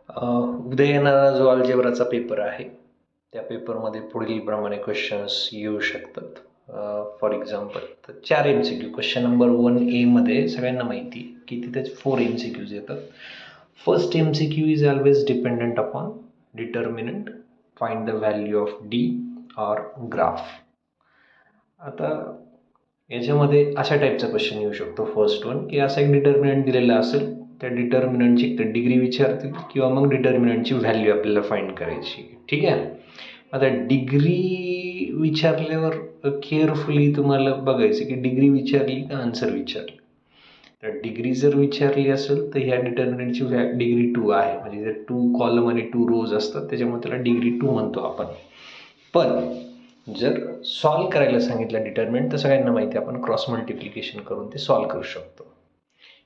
उद्या येणारा जो अल्जेब्राचा पेपर आहे त्या पेपरमध्ये पुढील प्रमाणे क्वेश्चन्स येऊ शकतात. फॉर एक्झाम्पल तर 4 MCQ. क्वेश्चन नंबर 1A मध्ये सगळ्यांना माहिती आहे की तिथे 4 MCQs येतात. First MCQ is always dependent upon determinant, find the value of D or graph. आता याच्यामध्ये अशा टाईपचा क्वेश्चन येऊ शकतो. फर्स्ट वन की असा एक डिटर्मिनंट दिलेला असेल, त्या डिटर्मिनंटची एक तर डिग्री विचारतील किंवा मग डिटर्मिनंटची व्हॅल्यू आपल्याला फाइंड करायची. ठीक आहे. आता डिग्री विचारल्यावर केअरफुली तुम्हाला बघायचं की डिग्री विचारली का आन्सर विचारली. तर डिग्री जर विचारली असेल तर ह्या डिटर्मिनंटची डिग्री 2 आहे, म्हणजे जर 2 कॉलम आणि 2 रोज असतात त्याच्यामुळे त्याला डिग्री 2 म्हणतो आपण. पण जर सॉल्व करायला सांगितलं डिटर्मिनंट तर सगळ्यांना माहिती आहे आपण क्रॉस मल्टिप्लिकेशन करून ते सॉल्व करू शकतो.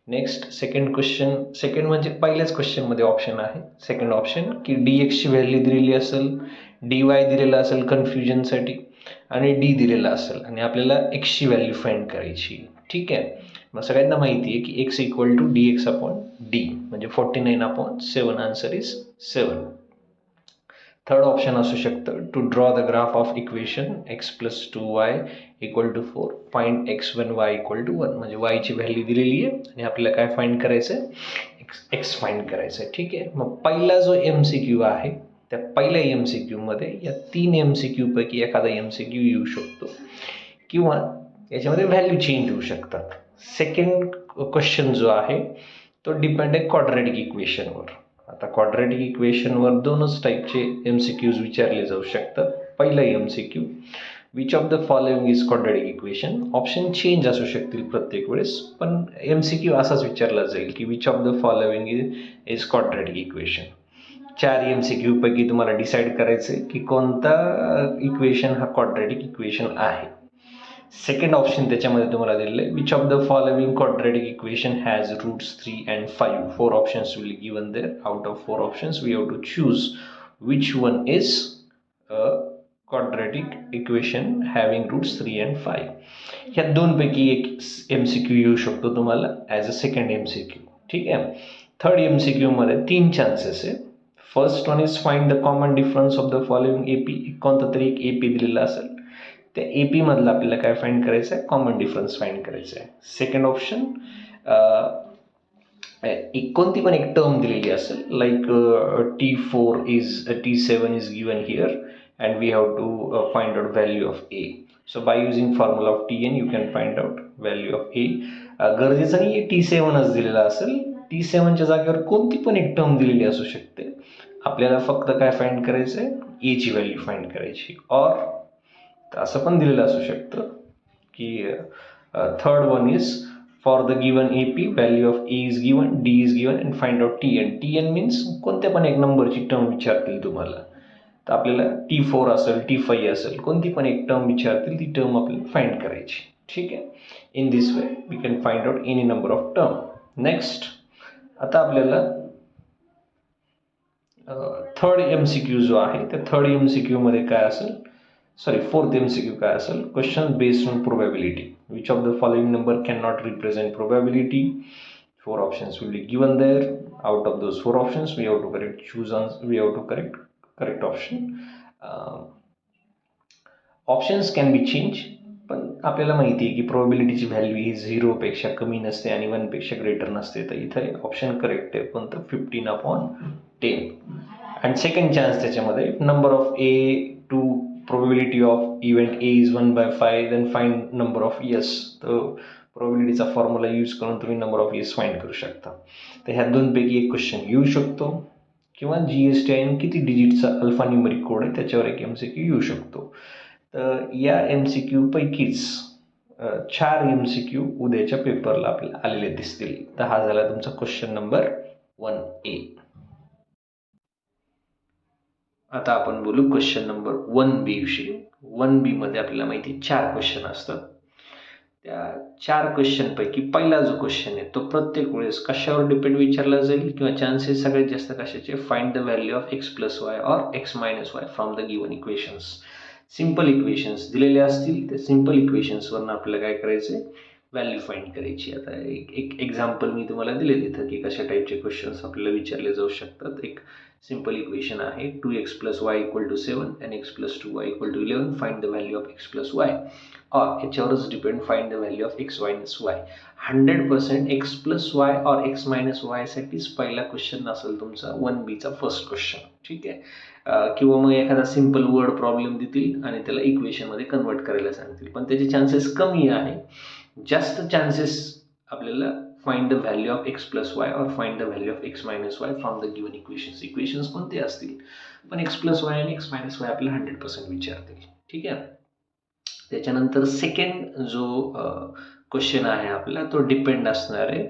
नेक्स्ट सेकंड क्वेश्चन, सेकंड म्हणजे पहिल्याच क्वेश्चनमध्ये ऑप्शन आहे. सेकंड ऑप्शन की dxची व्हॅल्यू दिलेली असेल, dy दिलेला असेल कन्फ्युजनसाठी आणि d दिलेला असेल आणि आपल्याला xची व्हॅल्यू फाइंड करायची. ठीक आहे. मग सगळ्यांना माहिती आहे की x equal to dx upon d म्हणजे 49/7. Answer is 7. थर्ड ऑप्शन असू शकतं to draw the graph of equation x + 2y = 4, find x when y = 1. म्हणजे y ची व्हॅल्यू दिलेली आहे आणि आपल्याला काय फाइंड करायचं आहे, x फाइंड करायचं आहे. ठीक आहे. मग पहिला जो MCQ आहे त्या पहिल्या MCQ मध्ये या 3 MCQ पैकी एखादा MCQ येऊ शकतो किंवा याच्यामध्ये व्हॅल्यू चेंज होऊ शकतात. सेकंड क्वेश्चन जो आहे तो डिपेंड आहे क्वाड्रॅटिक इक्वेशनवर. आता क्वाड्रॅटिक इक्वेशनवर दोनच टाईपचे MCQs विचारले जाऊ शकतात. पहिला MCQ which of the following is quadratic equation. Option change असू शकतील प्रत्येक वेळेस, पण MCQ असाच विचारला जाईल की which of the following is quadratic equation. 4 MCQ पैकी तुम्हाला डिसाईड करायचे की कोणता इक्वेशन हा क्वाड्रॅटिक इक्वेशन आहे. सेकंड ऑप्शन त्याच्यामध्ये तुम्हाला दिलेलं आहे which of the following quadratic equation has roots 3 and 5. 4 options will given there. Out of 4 options we have to choose which one is quadratic equation having roots 3 and 5. ह्या दोनपैकी एक MCQ येऊ शकतो तुम्हाला ॲज अ सेकंड MCQ. ठीक आहे. Third MCQ मध्ये 3 chances आहे. First one is find the common difference of the following AP. कोणता तरी एक AP दिलेला असेल, त्या AP मधला आपल्याला काय फाइंड करायचं आहे, कॉमन डिफरन्स फाइंड करायचं आहे. सेकंड ऑप्शन कोणती पण एक टर्म दिलेली असेल like T7 is given here and we have to find out value of A. So by using formula of Tn you can find out value of A. गरजेचं नाही T7च दिलेला असेल, T7च्या जागेवर कोणती पण एक टर्म दिलेली असू शकते. आपल्याला फक्त काय फाइंड करायचं आहे, A ची व्हॅल्यू फाइंड करायची. और असं पण दिलेलं असू शकतं की third one is for the given AP value of A is given, D is given and find out Tn. Tn means कोणत्या पण एक नंबरची टर्म विचारतील तुम्हाला, तर आपल्याला T4 असेल, T5 असेल, कोणती पण एक टर्म विचारतील ती टर्म आपल्याला फाइंड करायची. ठीक आहे. In this way we can find out any number of term. Next आता आपल्याला थर्ड MCQ जो आहे त्या थर्ड MCQ मध्ये काय असेल, फोर्थ MCQ काय असेल, question based on probability. Which of the following number can not represent probability. 4 options will be given there. Out of those 4 options we have to correct option. Options can be change, पण आपल्याला माहिती आहे की प्रोबॅबिलिटीची value ही 0 पेक्षा कमी नसते आणि 1 पेक्षा ग्रेटर नसते. तर इथे ऑप्शन करेक्ट आहे कोणतं, 15/10. अँड सेकंड चान्स त्याच्यामध्ये number of A to probability of event A is 1/5, then find number of yes. तर प्रोबॅबिलिटीचा फॉर्म्युला यूज करून तुम्ही नंबर ऑफ येस फाइंड करू शकता. तर ह्या दोनपैकी एक क्वेश्चन येऊ शकतो किंवा GSTIN किती डिजिटचा अल्फा न्यूमरिक कोड आहे त्याच्यावर एक MCQ येऊ शकतो. तर या MCQ पैकीच 4 MCQ उद्याच्या पेपरला आपल्याला आलेले दिसतील. तर हा झाला तुमचा क्वेश्चन नंबर 1A. आता आपण बोलू क्वेश्चन नंबर 1B विषयी. 1B मध्ये आपल्याला माहिती 4 क्वेश्चन असतात. त्या 4 क्वेश्चन पैकी पहिला जो क्वेश्चन आहे तो प्रत्येक वेळेस कशावर डिपेंड विचारला जाईल किंवा चान्सेस सगळ्यात जास्त कशाचे, find the value of x + y और x - y from the given equations. Simple equations दिलेले असतील त्या सिंपल इक्वेशन्सवरून आपल्याला काय करायचं आहे, व्हॅल्यू फाइंड करायची. आता एक एक्झाम्पल मी तुम्हाला दिले तिथं की कशा टाईपचे क्वेश्चन्स आपल्याला विचारले जाऊ शकतात. एक सिंपल इक्वेशन आहे 2x + y = 7 and x + 2y = 11. Find the value of x + y. ह्याच्यावरच depend find the value of x - y. 100% x + y or x - y साठीच पहिला क्वेश्चन असेल तुमचा 1B चा फर्स्ट क्वेश्चन. ठीक आहे. किंवा मग एखादा सिंपल वर्ड प्रॉब्लेम देतील आणि त्याला इक्वेशनमध्ये कन्वर्ट करायला सांगतील, पण त्याचे चान्सेस कमी आहे. जास्त चान्सेस आपल्याला find the value of x + y or find the value of x - y from the given equations. Equations कोणते असतील, पण x + y आणि x - y आपल्याला 100% विचारतील. ठीक आहे. त्याच्यानंतर सेकंड जो क्वेश्चन आहे आपला तो डिपेंड असणार आहे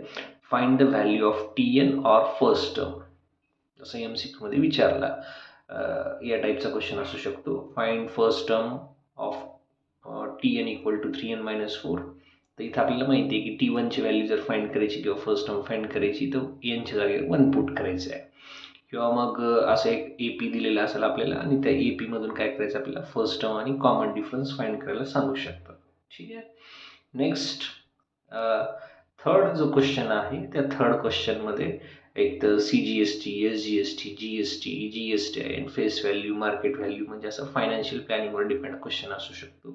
find the value of tn or first term. जसं MCQ मध्ये विचारला या टाईपचा क्वेश्चन असू शकतो. Find first term of tn = 3n - 4. तर इथं आपल्याला माहिती आहे की t1 ची व्हॅल्यू जर फाइंड करायची किंवा फर्स्ट टर्म फाइंड करायची तर n च्या जागेवर 1 पुट करायचं आहे. किंवा मग असं एक AP दिलेलं असेल आपल्याला आणि त्या AP मधून काय करायचं आपल्याला फर्स्ट टर्म आणि कॉमन डिफरन्स फाइंड करायला सांगू शकतात. ठीक आहे. नेक्स्ट थर्ड जो क्वेश्चन आहे त्या थर्ड क्वेश्चनमध्ये एक तर CGST, SGST, GST, GST आणि फेस व्हॅल्यू, मार्केट व्हॅल्यू म्हणजे असं फायनान्शियल प्लॅनिंगवर डिपेंड क्वेश्चन असू शकतो.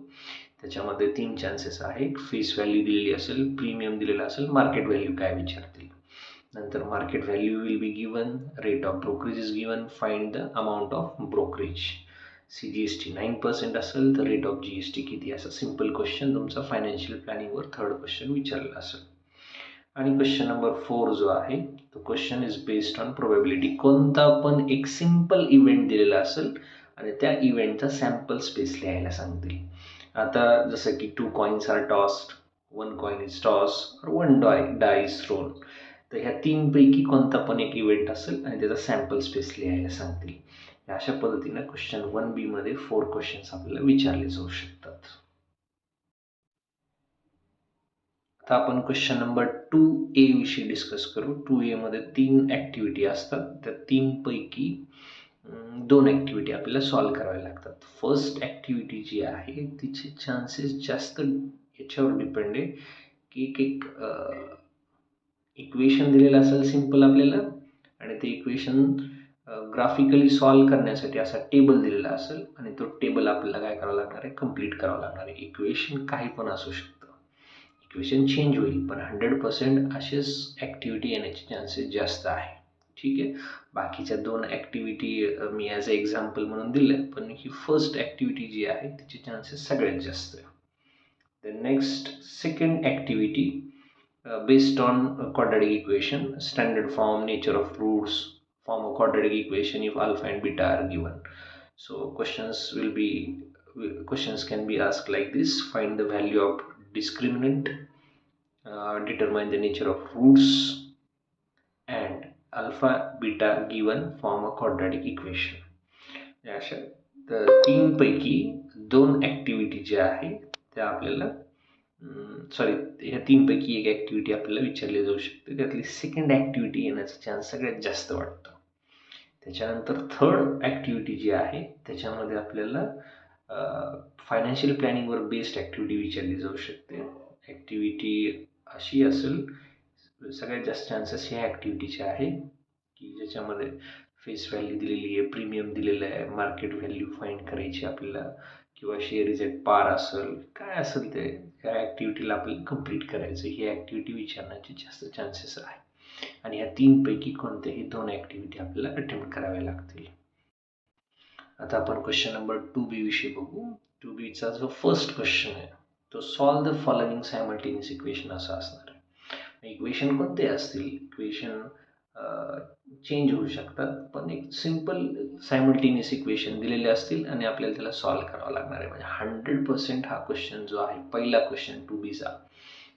त्याच्यामध्ये 3 चान्सेस आहे. फेस व्हॅल्यू दिलेली असेल, प्रीमियम दिलेला असेल, मार्केट व्हॅल्यू काय विचारतील. नंतर market value will be given, rate of brokerage is given, find the amount of brokerage. CGST 9% असेल तर रेट ऑफ GST किती, असा सिंपल क्वेश्चन तुमचा फायनान्शियल प्लॅनिंगवर थर्ड क्वेश्चन विचारलेला असेल. आणि क्वेश्चन नंबर 4 जो आहे तो question is based on probability. कोणता पण एक सिंपल इव्हेंट दिलेला असेल आणि त्या इव्हेंटचा सॅम्पल स्पेस लिहायला सांगतील. आता जसं की 2 coins are tossed, 1 coin is tossed or 1 die is thrown. तर ह्या 3 पैकी कोणता पण एक इव्हेंट असेल आणि त्याचा सॅम्पल स्पेस लिहायला सांगतील. अशा पद्धतीने क्वेश्चन 1B मध्ये 4 क्वेश्चन्स आपल्याला विचारले जाऊ शकतात. आता आपण क्वेश्चन नंबर 2A विषयी डिस्कस करू. 2A मध्ये 3 ॲक्टिव्हिटी असतात. त्या 3 पैकी 2 ॲक्टिव्हिटी आपल्याला सॉल्व्ह कराव्या लागतात. फर्स्ट ॲक्टिव्हिटी जी आहे तिचे चान्सेस जास्त याच्यावर डिपेंड आहे की एक इक्वेशन दिलेलं असेल सिंपल आपल्याला आणि ते इक्वेशन ग्राफिकली सॉल्व्ह करण्यासाठी असा टेबल दिलेला असेल आणि तो टेबल आपल्याला काय करावा लागणार आहे, कंप्लीट करावा लागणार आहे. इक्वेशन काही पण असू शकतं, इक्वेशन चेंज होईल, पण 100% असेच ॲक्टिव्हिटी येण्याचे चान्सेस जास्त आहे. ठीक आहे. बाकीच्या 2 activity me as a example म्हणून दिलं, पण ही फर्स्ट ॲक्टिव्हिटी जी आहे तिचे चान्सेस सगळ्यात जास्त आहे. The next second activity based on a quadratic equation, standard form, nature of roots, form a quadratic equation if alpha and beta are given. So questions can be asked like this: find the value of discriminant, determine the nature of roots, and alpha beta given form a quadratic equation. अशा 3 पैकी 2 activity ज्या आहे त्या आपल्याला ह्या 3 पैकी एक activity आपल्याला विचारली जाऊ शकते. त्यातली सेकंड ॲक्टिव्हिटी येण्याचा चान्स सगळ्यात जास्त वाटतो. त्याच्यानंतर थर्ड ॲक्टिव्हिटी जी आहे त्याच्यामध्ये आपल्याला फायनान्शियल प्लॅनिंगवर बेस्ड ॲक्टिव्हिटी विचारली जाऊ शकते. ॲक्टिव्हिटी अशी असेल, सगळ्यात जास्त चान्सेस ह्या ॲक्टिव्हिटीचे आहे की ज्याच्यामध्ये फेस व्हॅल्यू दिलेली आहे, प्रीमियम दिलेलं आहे, मार्केट व्हॅल्यू फाइंड करायची आपल्याला, किंवा शेअर इज ॲट पार असेल, काय असेल ते ह्या ॲक्टिव्हिटीला आपल्याला कंप्लीट करायचं. ही ॲक्टिव्हिटी विचारण्याचे जास्त चान्सेस आहे आणि ह्या 3 पैकी कोणत्याही 2 ॲक्टिव्हिटी आपल्याला अटेम्प्ट कराव्या लागतील. आता आपण क्वेश्चन नंबर 2B विषयी बघू. 2B चा जो फर्स्ट क्वेश्चन आहे तो solve the following simultaneous equation असा असणार आहे. इक्वेशन कोणते असतील, इक्वेशन चेंज होऊ शकतात, पण एक सिंपल सायमल्टेनियस इक्वेशन दिलेले असतील आणि आपल्याला त्याला सॉल्व्ह करावं लागणार आहे. म्हणजे 100% हा क्वेश्चन जो आहे पहिला क्वेश्चन 2Bचा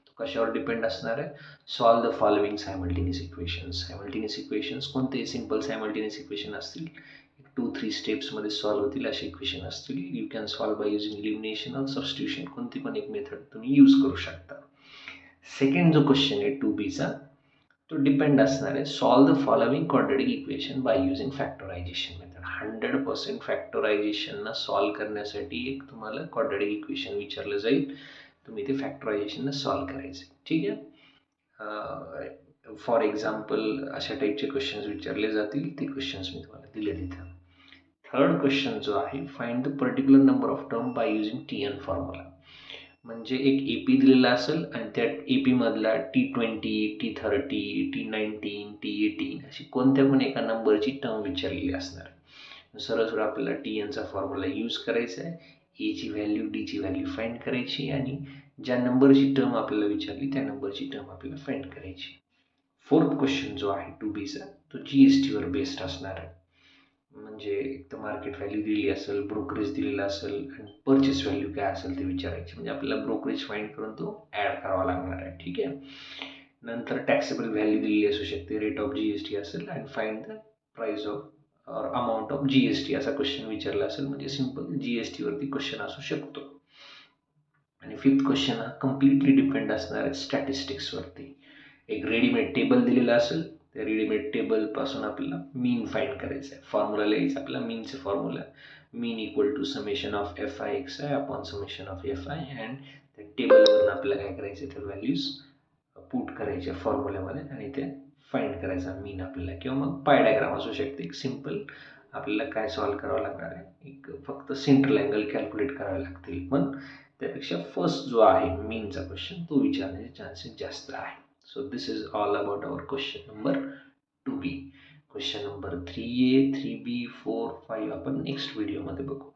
तो कशावर डिपेंड असणार आहे, solve the following simultaneous equations. Simultaneous equations कोणते सिंपल सायमल्टेनियस इक्वेशन असतील, 2-3 स्टेप्समध्ये सॉल्व्ह होतील असे इक्वेशन असतील. You can solve by using elimination or substitution, कोणती पण एक मेथड तुम्ही यूज करू शकता. सेकंड जो क्वेश्चन आहे 2Bचा तो डिपेंड असणार आहे solve the following quadratic equation by using factorisation method. 100% फॅक्टरायझेशनला सॉल्व्ह करण्यासाठी एक तुम्हाला क्वाड्रॅटिक इक्वेशन विचारलं जाईल तुम्ही ते फॅक्टरायझेशन सॉल्व्ह करायचे. ठीक आहे. फॉर एक्झाम्पल अशा टाईपचे क्वेश्चन्स विचारले जातील, ते क्वेश्चन्स मी तुम्हाला दिले तिथं. थर्ड क्वेश्चन जो आहे, find the particular number of term by using TN formula. म्हणजे एक AP दिलेला असेल आणि त्या AP मधला T20, T30, T19, T18 अशी कोणत्या पण एका नंबरची टर्म विचारलेली असणार आहे. सरळ सरळ आपल्याला TNचा फॉर्म्युला यूज करायचा आहे. Aची व्हॅल्यू, Dची व्हॅल्यू फाइंड करायची आणि ज्या नंबरची टर्म आपल्याला विचारली त्या नंबरची टर्म आपल्याला फाइंड करायची. फोर्थ क्वेश्चन जो आहे 2Bचा, तो GST वर बेस्ड असणार आहे. म्हणजे एक तर मार्केट व्हॅल्यू दिलेली असेल, ब्रोकरेज दिलेला असेल आणि परचेस व्हॅल्यू काय असेल ते विचारायचे. म्हणजे आपल्याला ब्रोकरेज फाइंड करून तो ॲड करावा लागणार आहे. ठीक आहे. नंतर टॅक्सेबल व्हॅल्यू दिलेली असू शकते, रेट ऑफ GST असेल आणि फाइंड द प्राइस ऑफ और अमाऊंट ऑफ GST असा क्वेश्चन विचारला असेल. म्हणजे सिंपल GST वरती क्वेश्चन असू शकतो. आणि फिफ्थ क्वेश्चन हा कम्प्लिटली डिपेंड असणार आहे स्टॅटिस्टिक्स वरती. एक रेडीमेड टेबल दिलेला असेल, त्या रेडीमेड टेबल पासून आपल्याला मीन फाइंड करायचं आहे. फॉर्म्युला लिहायचं आपला मीनचं formula, mean equal to summation of FI upon summation of FI and त्या टेबलवरून आपल्याला काय करायचं, त्या व्हॅल्यूज पुट करायच्या फॉर्म्युल्यामध्ये आणि ते फाइंड करायचा मीन आपल्याला. किंवा मग पाय डायग्राम असू शकते. एक सिंपल आपल्याला काय सॉल्व्ह करावं लागणार आहे, एक फक्त सेंट्रल अँगल कॅल्क्युलेट करावे लागतील. पण त्यापेक्षा फर्स्ट जो आहे मीनचा क्वेश्चन तो विचारण्याचे चान्सेस जास्त आहे. So this is all about our question number 2B. Question number 3A, 3B, 4, 5 आपण नेक्स्ट व्हिडिओमध्ये बघू.